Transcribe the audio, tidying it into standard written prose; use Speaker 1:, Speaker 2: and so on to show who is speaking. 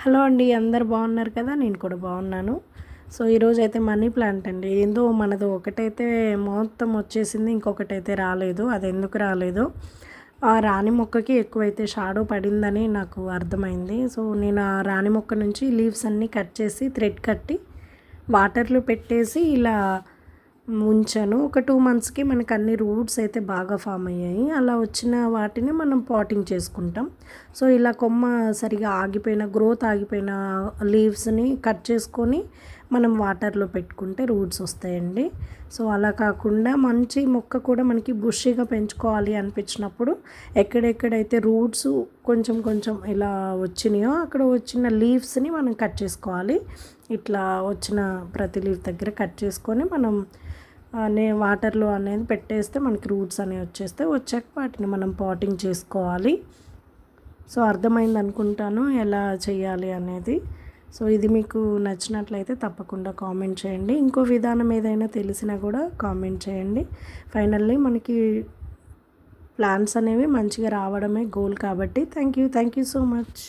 Speaker 1: Hello అండి, అందరు బాగున్నారు కదా. నేను కూడా బాగున్నాను. సో ఈరోజైతే మనీ ప్లాంట్ అండి. ఏందో మనది ఒకటైతే మొత్తం వచ్చేసింది, ఇంకొకటైతే రాలేదు. అది ఎందుకు రాలేదు, ఆ రాణి మొక్కకి ఎక్కువైతే షాడో పడిందని నాకు అర్థమైంది. సో నేను ఆ రాణి మొక్క నుంచి లీవ్స్ అన్నీ కట్ చేసి థ్రెడ్ కట్టి వాటర్లో పెట్టేసి ఇలా ఉంచాను. ఒక 2 మంత్స్కి మనకు అన్ని రూట్స్ అయితే బాగా ఫామ్ అయ్యాయి. అలా వచ్చిన వాటిని మనం పాటింగ్ చేసుకుంటాం. సో ఇలా కొమ్మ సరిగా ఆగిపోయిన గ్రోత్ ఆగిపోయిన లీవ్స్ని కట్ చేసుకొని మనం వాటర్లో పెట్టుకుంటే రూట్స్ వస్తాయండి. సో అలా కాకుండా మంచి మొక్క కూడా మనకి బుషీగా పెంచుకోవాలి అనిపించినప్పుడు ఎక్కడెక్కడైతే రూట్స్ కొంచెం కొంచెం ఇలా వచ్చినాయో అక్కడ వచ్చిన లీవ్స్ని మనం కట్ చేసుకోవాలి. ఇట్లా వచ్చిన ప్రతి లీఫ్ దగ్గర కట్ చేసుకొని మనం వాటర్లో అనేది పెట్టేస్తే మనకి రూట్స్ అనేవి వచ్చాక వాటిని మనం పాటింగ్ చేసుకోవాలి. సో అర్థమైంది అనుకుంటాను ఎలా చేయాలి అనేది. సో ఇది మీకు నచ్చినట్లయితే తప్పకుండా కామెంట్ చేయండి. ఇంకో విధానం ఏదైనా తెలిసినా కూడా కామెంట్ చేయండి. ఫైనల్లీ మనకి ప్లాన్స్ అనేవి మంచిగా రావడమే గోల్ కాబట్టి థ్యాంక్ యూ సో మచ్.